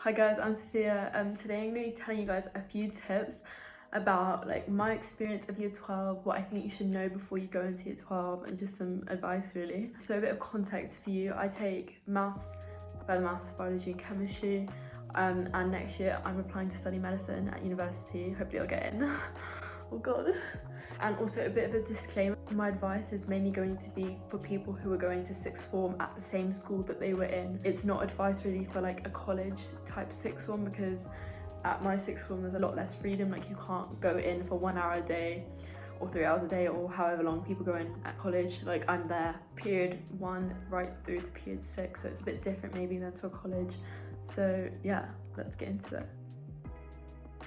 Hi guys, I'm Sophia. Today I'm going to be telling you guys a few tips about my experience of year 12, what I think you should know before you go into year 12, and just some advice really. So a bit of context for you: I take maths, further maths, biology and chemistry, and next year I'm applying to study medicine at university. Hopefully I'll get in. Oh god. And also a bit of a disclaimer, my advice is mainly going to be for people who are going to sixth form at the same school that they were in. It's not advice really for a college type sixth form, because at my sixth form there's a lot less freedom. You can't go in for 1 hour a day or 3 hours a day or however long people go in at college. I'm there period 1 right through to period 6, so it's a bit different maybe than to a college. So yeah, let's get into it.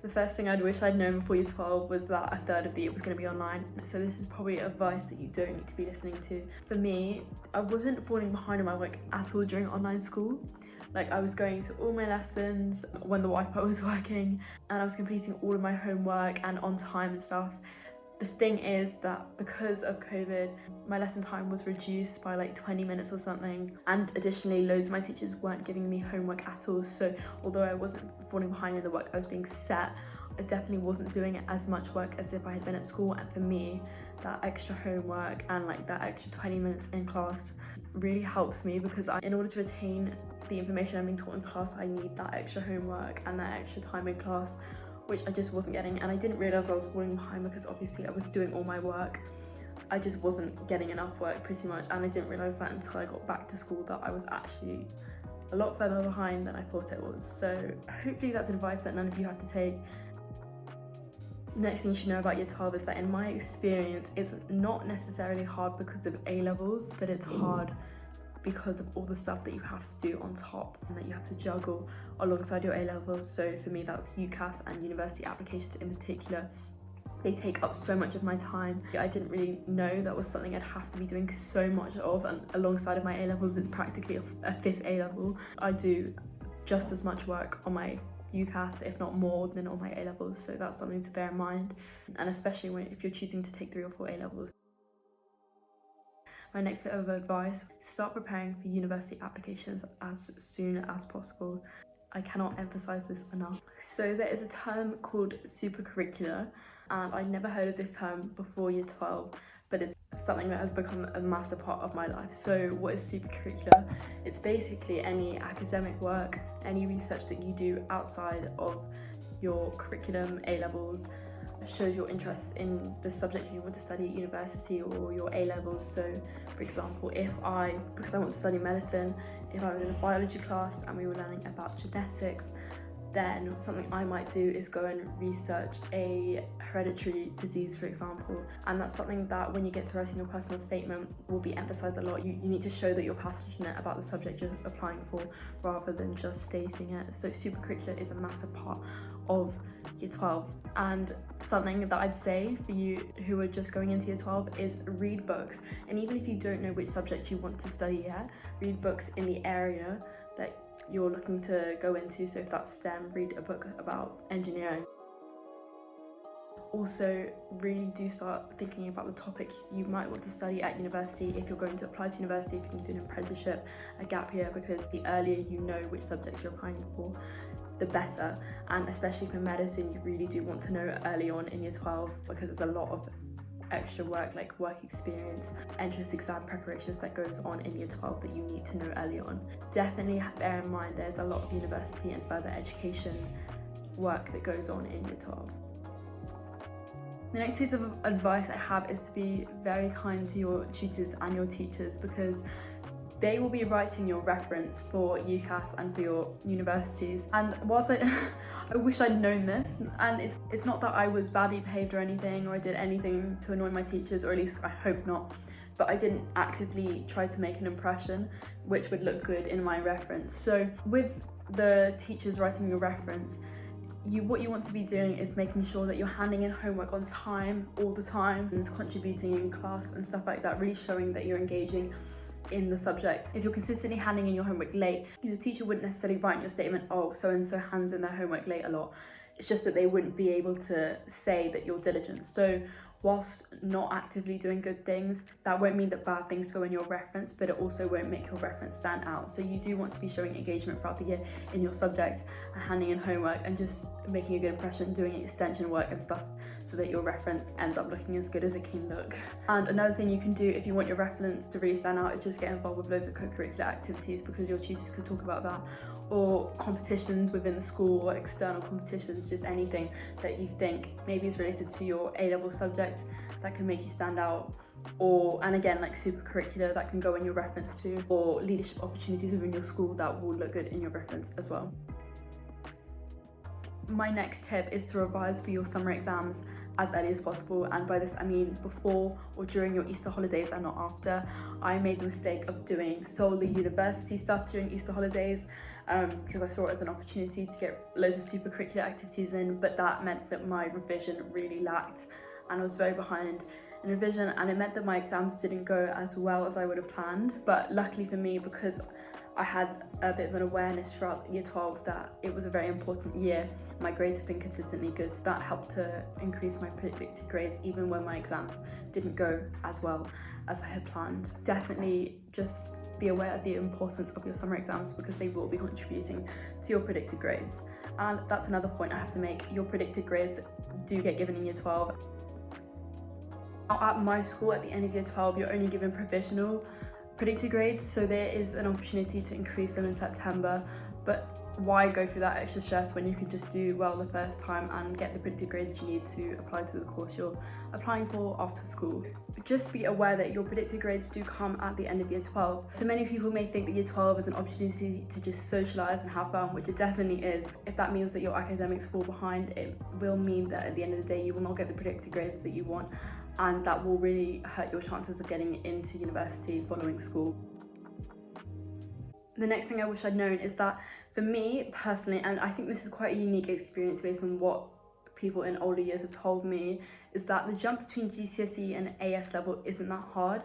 The first thing I'd wish I'd known before year 12 was that a third of the year was going to be online. So this is probably advice that you don't need to be listening to. For me, I wasn't falling behind on my work at all during online school. I was going to all my lessons when the Wi-Fi was working, and I was completing all of my homework and on time and stuff. The thing is that because of COVID, my lesson time was reduced by 20 minutes or something, and additionally loads of my teachers weren't giving me homework at all. So although I wasn't falling behind in the work I was being set, I definitely wasn't doing as much work as if I had been at school. And for me, that extra homework and that extra 20 minutes in class really helps me, because in order to retain the information I'm being taught in class, I need that extra homework and that extra time in class, which I just wasn't getting. And I didn't realise I was falling behind because obviously I was doing all my work. I just wasn't getting enough work pretty much, and I didn't realise that until I got back to school, that I was actually a lot further behind than I thought it was. So hopefully that's advice that none of you have to take. Next thing you should know about year 12 is that in my experience, it's not necessarily hard because of A-levels, but it's hard because of all the stuff that you have to do on top and that you have to juggle alongside your A-levels. So for me, that's UCAS and university applications in particular. They take up so much of my time. I didn't really know that was something I'd have to be doing so much of, and alongside of my A-levels, it's practically a fifth A-level. I do just as much work on my UCAS, if not more, than on my A-levels, so that's something to bear in mind, and especially if you're choosing to take 3 or 4 A-levels. My next bit of advice: start preparing for university applications as soon as possible. I cannot emphasize this enough. So there is a term called supercurricular, and I'd never heard of this term before year 12, but it's something that has become a massive part of my life. So what is supercurricular? It's basically any academic work, any research that you do outside of your curriculum, A-levels, shows your interest in the subject you want to study at university or your A-levels. So for example, because I want to study medicine, if I was in a biology class and we were learning about genetics, then something I might do is go and research a hereditary disease, for example. And that's something that when you get to writing your personal statement will be emphasized a lot. You need to show that you're passionate about the subject you're applying for rather than just stating it. So supercurricular is a massive part of year 12. And something that I'd say for you who are just going into year 12 is read books. And even if you don't know which subject you want to study yet, read books in the area that you're looking to go into. So if that's STEM, read a book about engineering. Also, really do start thinking about the topic you might want to study at university. If you're going to apply to university, if you can do an apprenticeship, a gap year, because the earlier you know which subjects you're applying for, the better. And especially for medicine, you really do want to know early on in year 12, because there's a lot of extra work, work experience, entrance exam preparations that goes on in year 12 that you need to know early on. Definitely bear in mind there's a lot of university and further education work that goes on in year 12. The next piece of advice I have is to be very kind to your tutors and your teachers, because they will be writing your reference for UCAS and for your universities. And whilst I wish I'd known this, and it's not that I was badly behaved or anything, or I did anything to annoy my teachers, or at least I hope not, but I didn't actively try to make an impression which would look good in my reference. So with the teachers writing your reference, what you want to be doing is making sure that you're handing in homework on time, all the time, and contributing in class and stuff like that, really showing that you're engaging in the subject. If you're consistently handing in your homework late, the teacher wouldn't necessarily write in your statement, oh, so-and-so hands in their homework late a lot. It's just that they wouldn't be able to say that you're diligent. So whilst not actively doing good things, that won't mean that bad things go in your reference, but it also won't make your reference stand out. So you do want to be showing engagement throughout the year in your subject and handing in homework and just making a good impression, doing extension work and stuff, so that your reference ends up looking as good as it can look. And another thing you can do if you want your reference to really stand out is just get involved with loads of co-curricular activities, because your tutors can talk about that, or competitions within the school, or external competitions, just anything that you think maybe is related to your A-level subject that can make you stand out, and again, like super curricular that can go in your reference too, or leadership opportunities within your school that will look good in your reference as well. My next tip is to revise for your summer exams as early as possible, and by this I mean before or during your Easter holidays and not after. I made the mistake of doing solely university stuff during Easter holidays because I saw it as an opportunity to get loads of super curricular activities in, but that meant that my revision really lacked and I was very behind in revision, and it meant that my exams didn't go as well as I would have planned. But luckily for me, because I had a bit of an awareness throughout year 12 that it was a very important year, my grades have been consistently good, so that helped to increase my predicted grades even when my exams didn't go as well as I had planned. Definitely just be aware of the importance of your summer exams, because they will be contributing to your predicted grades. And that's another point I have to make: your predicted grades do get given in year 12. Now at my school, at the end of year 12, you're only given provisional predicted grades, so there is an opportunity to increase them in September, but why go through that extra stress when you can just do well the first time and get the predicted grades you need to apply to the course you're applying for after school? Just be aware that your predicted grades do come at the end of year 12. So many people may think that year 12 is an opportunity to just socialise and have fun, which it definitely is. If that means that your academics fall behind, it will mean that at the end of the day you will not get the predicted grades that you want, and that will really hurt your chances of getting into university following school. The next thing I wish I'd known is that for me personally, and I think this is quite a unique experience based on what people in older years have told me, is that the jump between GCSE and AS level isn't that hard,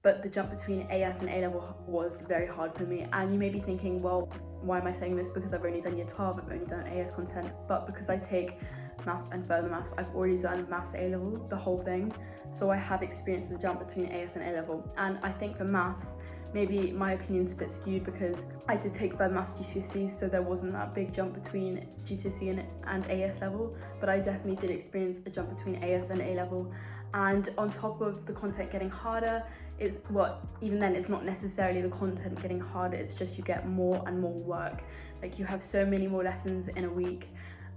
but the jump between AS and A level was very hard for me. And you may be thinking, well, why am I saying this? Because I've only done year 12, I've only done AS content, but because I take maths and further maths, I've already done maths A level, the whole thing. So I have experienced the jump between AS and A level. And I think for maths, maybe my opinion's a bit skewed because I did take further maths GCSE, so there wasn't that big jump between GCSE and AS level, but I definitely did experience a jump between AS and A level. And on top of the content getting harder, even then it's not necessarily the content getting harder, it's just you get more and more work. Like you have so many more lessons in a week,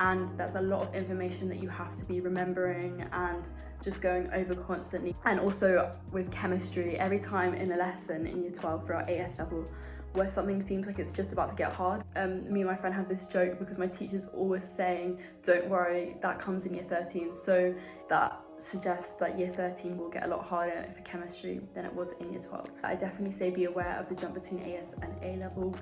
and that's a lot of information that you have to be remembering and just going over constantly. And also with chemistry, every time in a lesson in year 12 for our AS level where something seems like it's just about to get hard, me and my friend had this joke because my teacher's always saying, don't worry, that comes in year 13. So that suggests that year 13 will get a lot harder for chemistry than it was in year 12. So I definitely say be aware of the jump between AS and A level.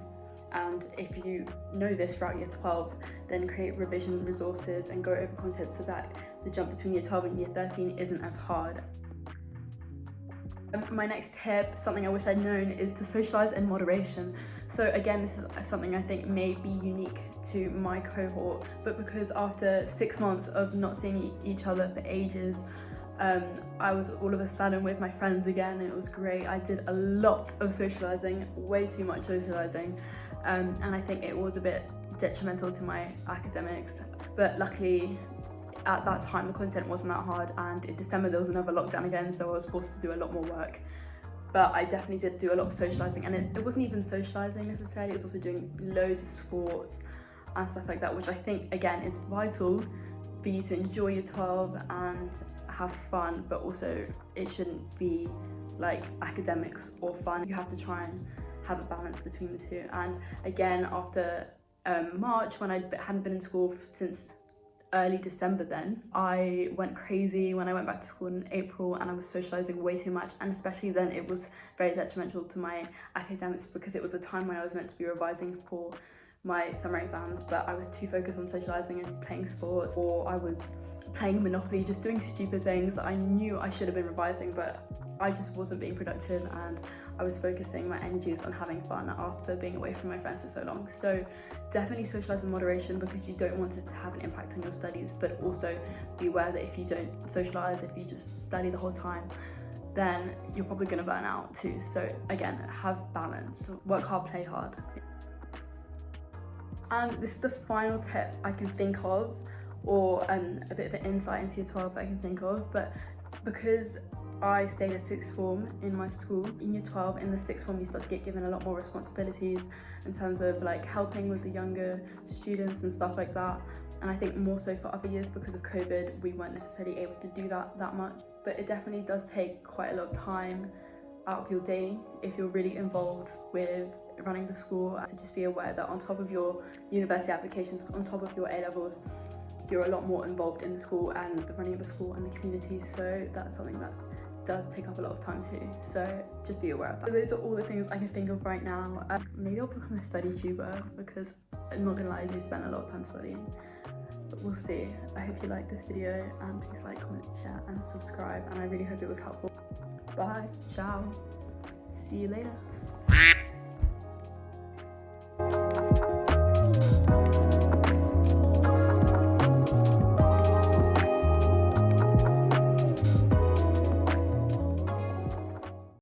And if you know this throughout year 12, then create revision resources and go over content so that the jump between year 12 and year 13 isn't as hard. My next tip, something I wish I'd known, is to socialise in moderation. So again, this is something I think may be unique to my cohort, but because after 6 months of not seeing each other for ages, I was all of a sudden with my friends again, and it was great. I did a lot of socialising, way too much socialising, and I think it was a bit detrimental to my academics, but luckily at that time the content wasn't that hard, and in December there was another lockdown again, so I was forced to do a lot more work. But I definitely did do a lot of socialising, and it wasn't even socialising necessarily, it was also doing loads of sports and stuff like that, which I think again is vital for you to enjoy your 12 and have fun, but also it shouldn't be like academics or fun. You have to try and have a balance between the two. And again, after March, when I hadn't been in school since early December, then I went crazy when I went back to school in April, and I was socialising way too much, and especially then it was very detrimental to my academics because it was the time when I was meant to be revising for my summer exams, but I was too focused on socialising and playing sports, or I was playing Monopoly, just doing stupid things. I knew I should have been revising, but I just wasn't being productive, and I was focusing my energies on having fun after being away from my friends for so long. So definitely socialise in moderation, because you don't want it to have an impact on your studies, but also be aware that if you don't socialise, if you just study the whole time, then you're probably going to burn out too. So again, have balance, work hard, play hard. And this is the final tip I can think of, or a bit of an insight into year 12 I can think of, but because I stayed at sixth form in my school, in year 12, in the sixth form you start to get given a lot more responsibilities in terms of like helping with the younger students and stuff like that. And I think more so for other years, because of COVID, we weren't necessarily able to do that much. But it definitely does take quite a lot of time out of your day if you're really involved with running the school. So just be aware that on top of your university applications, on top of your A-levels, you're a lot more involved in the school and the running of the school and the community. So that's something that does take up a lot of time too. So just be aware of that. So those are all the things I can think of right now. Maybe I'll become a study tuber, because I'm not gonna lie, I do spend a lot of time studying. But we'll see. I hope you liked this video, and please like, comment, share and subscribe, and I really hope it was helpful. Bye, ciao, see you later.